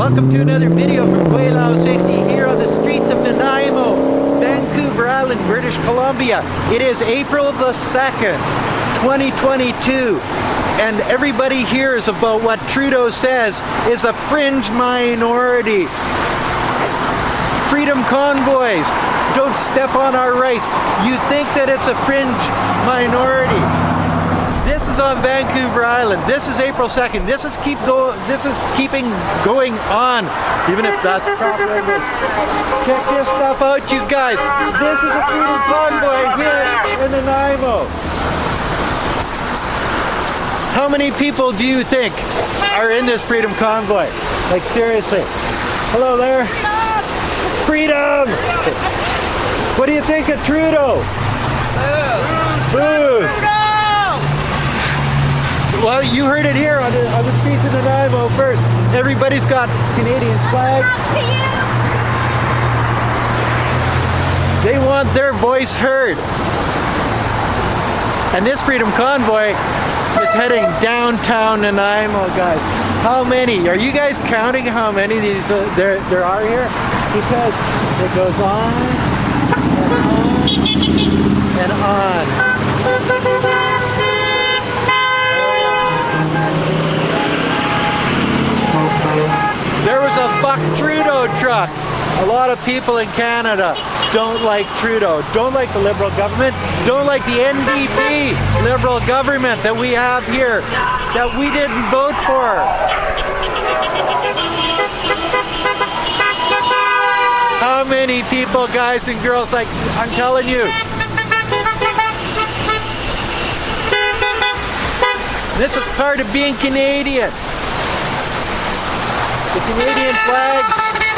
Welcome to another video from Gweilo 60 here on the streets of Nanaimo, Vancouver Island, British Columbia. It is April the 2nd, 2022, and everybody hears about what Trudeau says is a fringe minority. Freedom convoys don't step on our rights. You think that it's a fringe minority. This is on Vancouver Island. This is April 2nd. This is keeping going on, even if that's proper. Check this stuff out, you guys. This is a freedom convoy here in Nanaimo. How many people do you think are in this freedom convoy? Like, seriously. Hello there. Freedom! What do you think of Trudeau? Boo! Well, you heard it here on the streets of Nanaimo first. Everybody's got Canadian flags. They want their voice heard. And this freedom convoy is heading downtown Nanaimo, guys. How many? Are you guys counting how many of these there are here? Because it goes on and on and on. There was a fuck Trudeau truck. A lot of people in Canada don't like Trudeau, don't like the Liberal government, don't like the NDP Liberal government that we have here, that we didn't vote for. How many people, guys and girls, like, I'm telling you, this is part of being Canadian. The Canadian flag,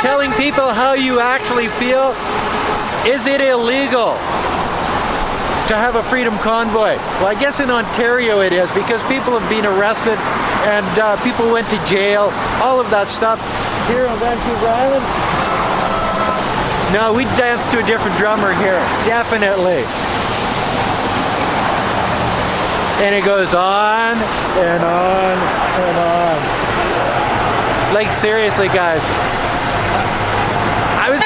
telling people how you actually feel. Is it illegal to have a freedom convoy? Well, I guess in Ontario it is, because people have been arrested and people went to jail, all of that stuff. Here on Vancouver Island, no, we dance to a different drummer here, definitely. And it goes on and on and on. Like, seriously, guys. I was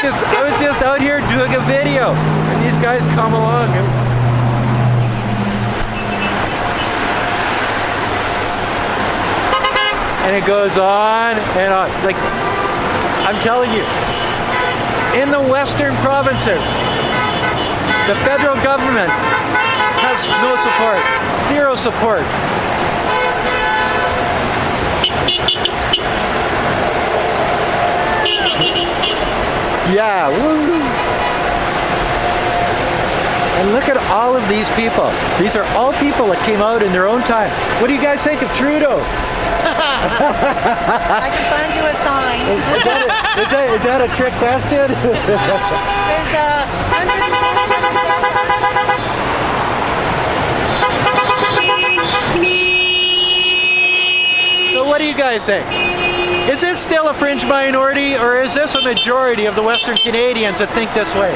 just out here doing a video, and these guys come along. And it goes on and on. Like, I'm telling you, in the western provinces, the federal government has no support, zero support. Yeah, woo! And look at all of these people. These are all people that came out in their own time. What do you guys think of Trudeau? I can find you a sign. Is that a trick question? There's So what do you guys think? Is this still a fringe minority, or is this a majority of the Western Canadians that think this way?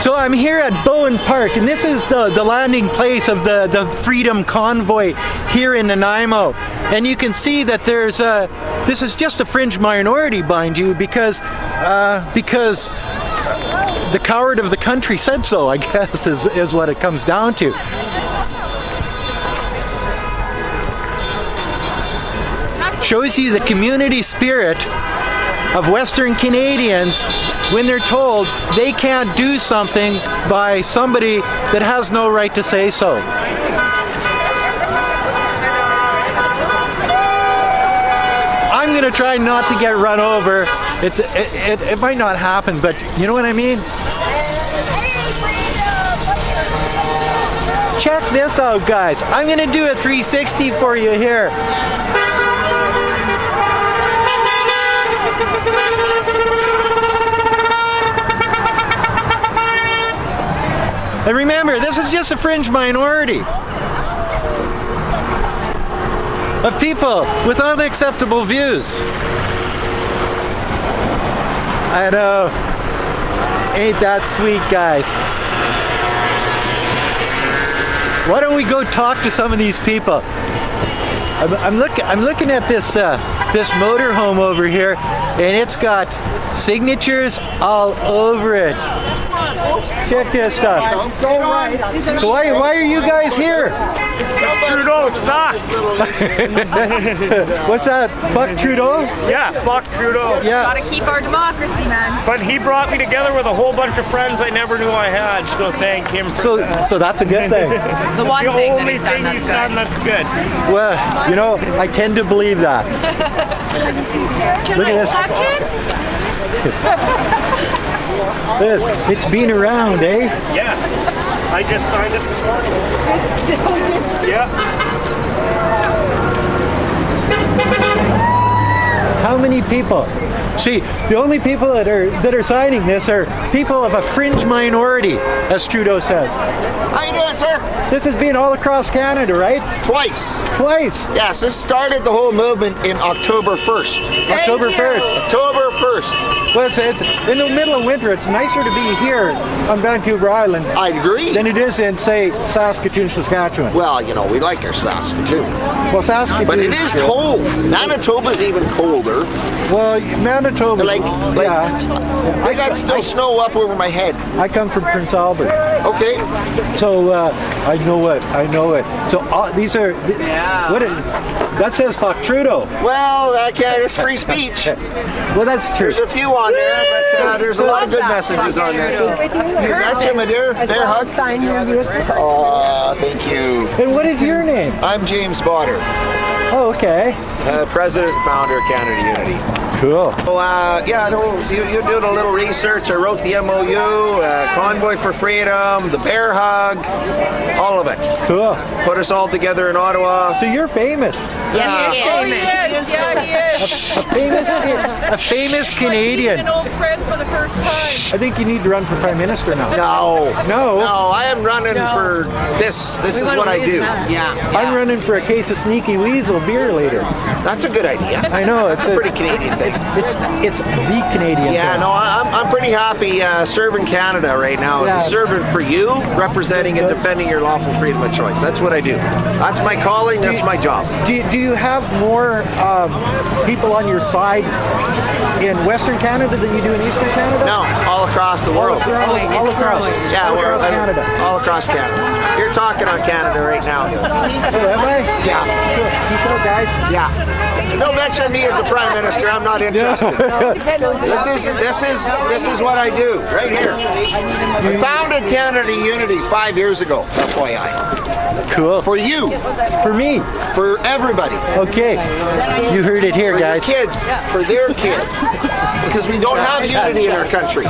So I'm here at Bowen Park, and this is the landing place of the Freedom Convoy here in Nanaimo. And you can see that there's this is just a fringe minority, mind you, because the coward of the country said so, I guess, is what it comes down to. Shows you the community spirit of Western Canadians when they're told they can't do something by somebody that has no right to say so. I'm gonna try not to get run over. It might not happen, but you know what I mean? Check this out, guys. I'm gonna do a 360 for you here. And remember, this is just a fringe minority of people with unacceptable views. I know. Ain't that sweet, guys? Why don't we go talk to some of these people? I'm looking at this this motorhome over here, and it's got signatures all over it. Check this stuff. So why are you guys here? Trudeau sucks. What's that? Fuck Trudeau? Yeah, fuck Trudeau. Yeah. Gotta keep our democracy, man. But he brought me together with a whole bunch of friends I never knew I had, so thank him for that. So that's a good thing. The one The thing that only he's done thing that's he's good. done that's good. Well, you know, I tend to believe that. Look at this. It's been around, eh? Yeah. I just signed it this morning. Yeah. How many people? See, the only people that are signing this are people of a fringe minority, as Trudeau says. How you doing, sir? This has been all across Canada, right? Twice. Twice. Yes, this started the whole movement in October 1st. October 1st. October 1st. Well, it's in the middle of winter. It's nicer to be here on Vancouver Island I agree. than it is in, say, Saskatoon, Saskatchewan. Well, you know, we like our Saskatoon. Well, Saskatoon. But it is cold. Manitoba's even colder. Well, Manitoba. Like yeah. I got still snow up over my head. I come from Prince Albert. Okay. So I know it. I know it. So these are that says fuck Trudeau. Well, I can't. It's free speech. Well, that's true. There's a few on there, but there's a lot of good messages on there. You got you, my dear. Bear hug. Oh, thank you. And what is your name? I'm James Botter, Oh, okay. president and founder of Canada Unity. Cool. So, yeah, no, you're doing a little research. I wrote the MOU, Convoy for Freedom, the Bear Hug, all of it. Cool. Put us all together in Ottawa. So you're famous. Yes, A famous Canadian. An old friend for the first time. I think you need to run for prime minister now. No. No. No, I am running for this. This is what I do. I'm running for a case of Sneaky Weasel beer later. That's a good idea. I know. That's a pretty Canadian thing. It's the Canadian Yeah, thing. no, I'm pretty happy serving Canada right now Yeah. as a servant for you, representing and defending your lawful freedom of choice. That's what I do. That's my calling. That's my job. Do you have more people on your side in Western Canada than you do in Eastern Canada? No, all across the world. All across. Yeah, all we're across Canada. all across Canada. You're talking on Canada right now. Oh, am I? Yeah, Keep it up, guys. yeah. Don't mention me as a prime minister. I'm not interested. This is what I do right here. I founded Canada Unity 5 years ago. FYI. Cool. For you, For me. for everybody, Okay. You heard it here, for your guys. kids, for their kids, because we don't have unity in our country.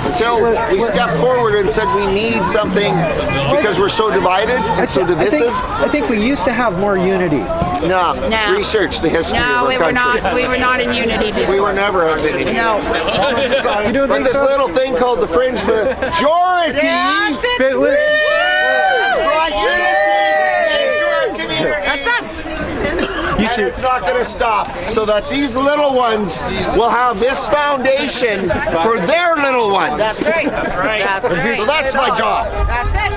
Until we stepped forward and said we need something because we're so divided and so divisive. I think we used to have more unity. No, No. research the history of No, our we were country. not. We were not in unity before. We were never a unity. No. You don't But think this so? little thing called the fringe majority has Fit with- brought unity into our community. That's us. You And should- it's not going to stop. So that these little ones will have this foundation for their little ones. That's right. That's right. That's right. So that's my job. That's it.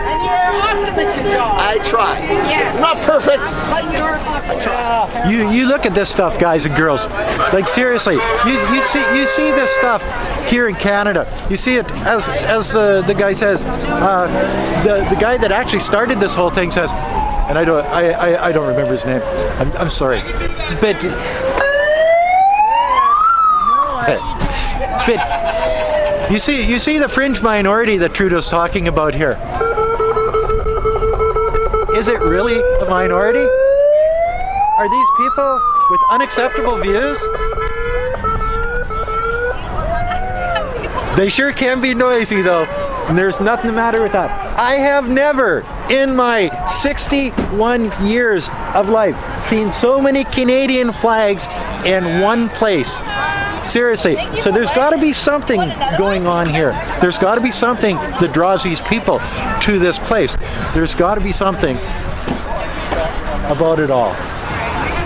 And you're awesome at your job. I try. Yes. Not perfect. But you're awesome. You look at this stuff, guys and girls. Like seriously, you see this stuff here in Canada. You see it as the guy says. The guy that actually started this whole thing says, and I don't remember his name. I'm sorry, but you see the fringe minority that Trudeau's talking about here. Is it really a minority? Are these people with unacceptable views? They sure can be noisy though, and there's nothing the matter with that. I have never, in my 61 years of life, seen so many Canadian flags in one place. Seriously, so there's got to be something going on here. There's got to be something that draws these people to this place. There's got to be something about it all.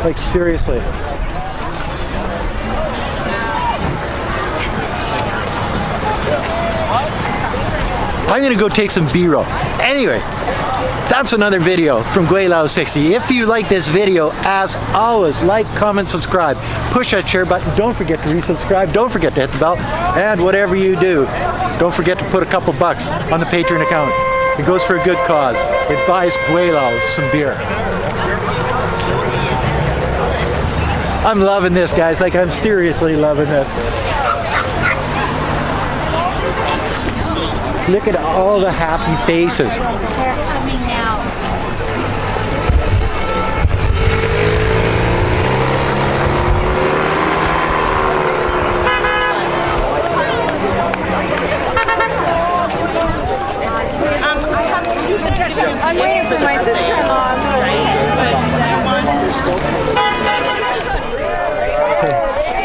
Like seriously. I'm gonna go take some B-roll. Anyway, that's another video from Gweilo 60. If you like this video, as always, like, comment, subscribe. Push that share button. Don't forget to resubscribe. Don't forget to hit the bell. And whatever you do, don't forget to put a couple bucks on the Patreon account. It goes for a good cause. It buys Gweilo some beer. I'm loving this, guys. Like, I'm seriously loving this. Look at all the happy faces. They're coming out. I'm waiting for my sister-in-law.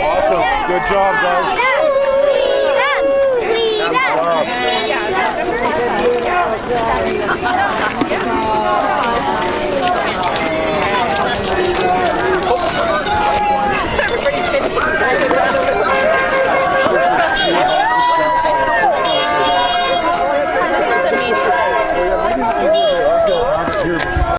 Awesome. Good job, guys.